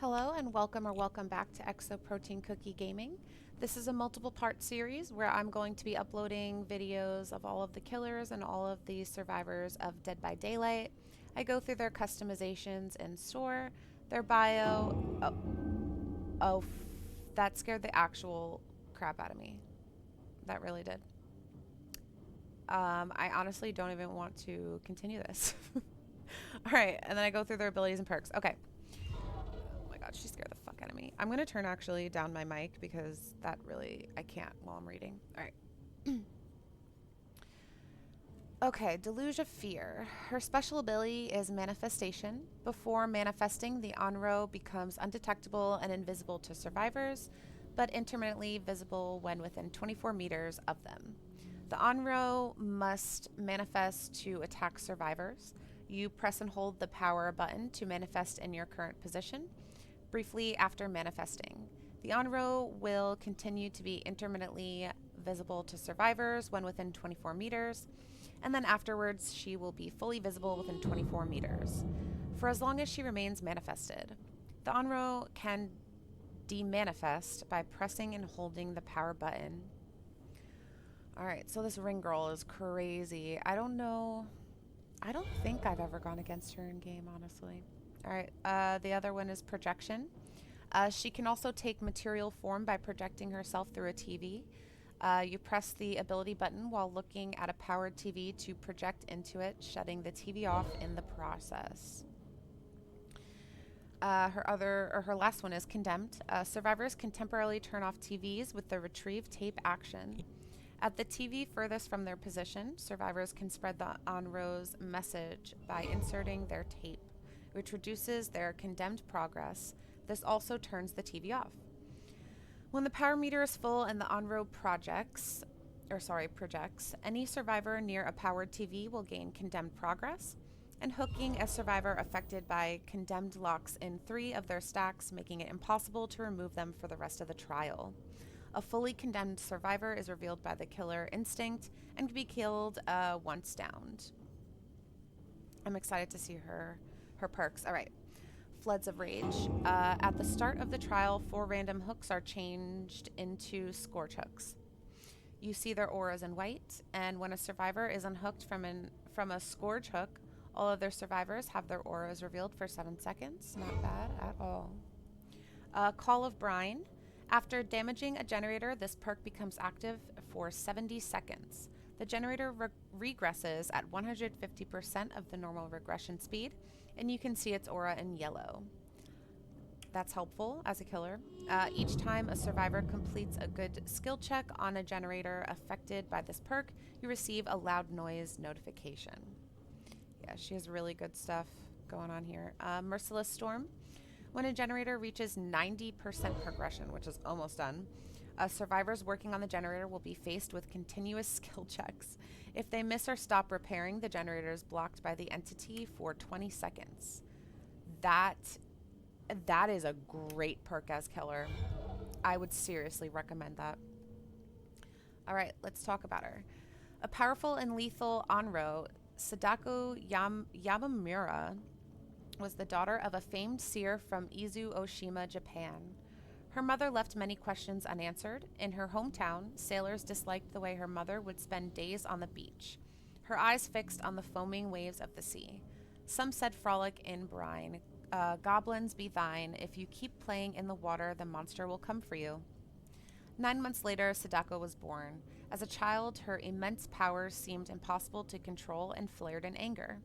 Hello and welcome or welcome back to Exoprotein Cookie Gaming. This is a multiple part series where I'm going to be uploading videos of all of the killers and all of the survivors of Dead by Daylight. I go through their customizations in store, their bio. Oh, that scared the actual crap out of me. That really did. I honestly don't even want to continue this. Alright, and then I go through their abilities and perks. Okay. Oh my god, she scared the fuck out of me. I'm gonna turn actually down my mic because that really, I can't while I'm reading. Alright. Okay, Deluge of Fear. Her special ability is Manifestation. Before manifesting, the Onro becomes undetectable and invisible to survivors, but intermittently visible when within 24 meters of them. The Onro must manifest to attack survivors. You press and hold the power button to manifest in your current position. Briefly after manifesting, the Onro will continue to be intermittently visible to survivors when within 24 meters, and then afterwards she will be fully visible within 24 meters, for as long as she remains manifested. The Onro can demanifest by pressing and holding the power button. Alright, so this ring girl is crazy. I don't think I've ever gone against her in game, honestly. Alright, the other one is projection. She can also take material form by projecting herself through a TV. You press the ability button while looking at a powered TV to project into it, shutting the TV off in the process. Her last one is condemned. Survivors can temporarily turn off TVs with the retrieve tape action. At the TV furthest from their position, survivors can spread the Onro's message by inserting their tape, which reduces their condemned progress. This also turns the TV off. When the power meter is full and the Onro projects, any survivor near a powered TV will gain condemned progress, and hooking a survivor affected by condemned locks in 3 of their stacks, making it impossible to remove them for the rest of the trial. A fully condemned survivor is revealed by the killer instinct and can be killed once downed. I'm excited to see her perks. All right. Floods of Rage. At the start of the trial, 4 random hooks are changed into scorch hooks. You see their auras in white, and when a survivor is unhooked from a scourge hook, all other survivors have their auras revealed for 7 seconds. Not bad at all. Call of Brine. After damaging a generator, this perk becomes active for 70 seconds. The generator regresses at 150% of the normal regression speed, and you can see its aura in yellow. That's helpful as a killer. Each time a survivor completes a good skill check on a generator affected by this perk, you receive a loud noise notification. Yeah, she has really good stuff going on here. Merciless Storm. When a generator reaches 90% progression, which is almost done, survivors working on the generator will be faced with continuous skill checks. If they miss or stop repairing, the generator is blocked by the entity for 20 seconds. That is a great perk as killer. I would seriously recommend that. All right, let's talk about her. A powerful and lethal Onro, Sadako Yamamura, was the daughter of a famed seer from Izu Oshima, Japan. Her mother left many questions unanswered. In her hometown, sailors disliked the way her mother would spend days on the beach, her eyes fixed on the foaming waves of the sea. Some said frolic in brine. Goblins be thine. If you keep playing in the water, the monster will come for you. 9 months later, Sadako was born. As a child, her immense powers seemed impossible to control and flared in anger.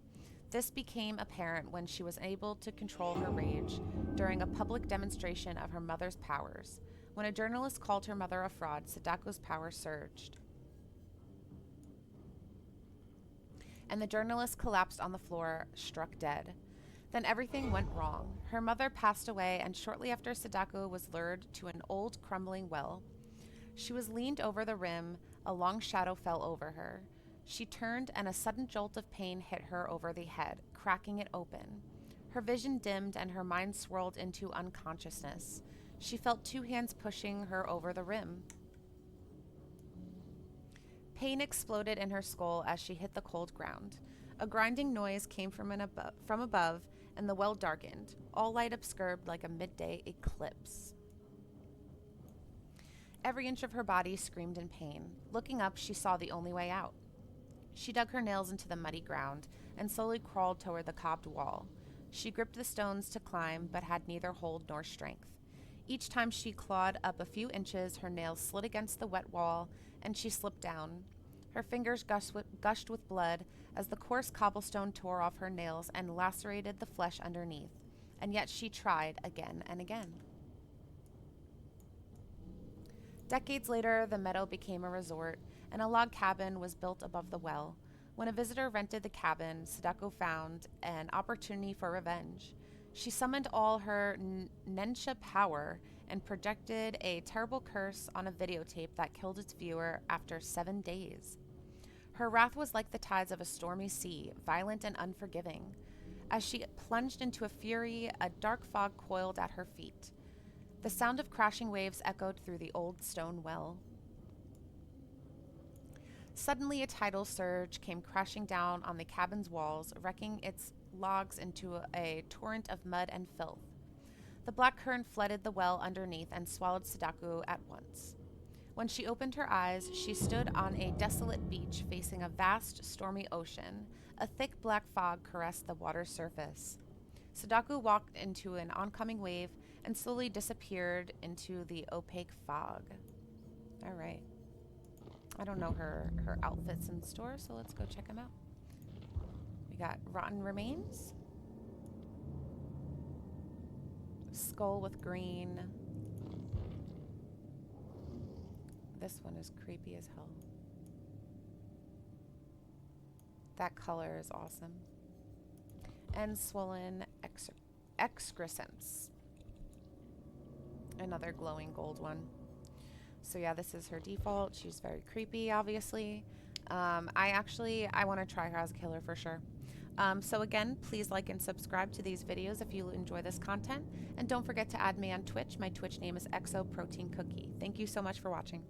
This became apparent when she was able to control her rage during a public demonstration of her mother's powers. When a journalist called her mother a fraud, Sadako's power surged, and the journalist collapsed on the floor, struck dead. Then everything went wrong. Her mother passed away, and shortly after, Sadako was lured to an old, crumbling well. She was leaned over the rim. A long shadow fell over her. She turned, and a sudden jolt of pain hit her over the head, cracking it open. Her vision dimmed, and her mind swirled into unconsciousness. She felt 2 hands pushing her over the rim. Pain exploded in her skull as she hit the cold ground. A grinding noise came from above, and the well darkened, all light obscured like a midday eclipse. Every inch of her body screamed in pain. Looking up, she saw the only way out. She dug her nails into the muddy ground and slowly crawled toward the cobbed wall. She gripped the stones to climb, but had neither hold nor strength. Each time she clawed up a few inches, her nails slid against the wet wall, and she slipped down. Her fingers gushed with blood as the coarse cobblestone tore off her nails and lacerated the flesh underneath. And yet she tried again and again. Decades later, the meadow became a resort, and a log cabin was built above the well. When a visitor rented the cabin, Sadako found an opportunity for revenge. She summoned all her Nensha power and projected a terrible curse on a videotape that killed its viewer after 7 days. Her wrath was like the tides of a stormy sea, violent and unforgiving. As she plunged into a fury, a dark fog coiled at her feet. The sound of crashing waves echoed through the old stone well. Suddenly, a tidal surge came crashing down on the cabin's walls, wrecking its logs into a torrent of mud and filth. The black current flooded the well underneath and swallowed Sadako at once. When she opened her eyes, she stood on a desolate beach facing a vast, stormy ocean. A thick black fog caressed the water's surface. Sadako walked into an oncoming wave and slowly disappeared into the opaque fog. All right. I don't know her outfits in store, so let's go check them out. We got rotten remains. Skull with green. This one is creepy as hell. That color is awesome. And swollen excrescence. Another glowing gold one. So yeah, this is her default. She's very creepy, obviously. I want to try her as a killer for sure. So again, please like and subscribe to these videos if you enjoy this content. And don't forget to add me on Twitch. My Twitch name is ExoProteinCookie. Thank you so much for watching.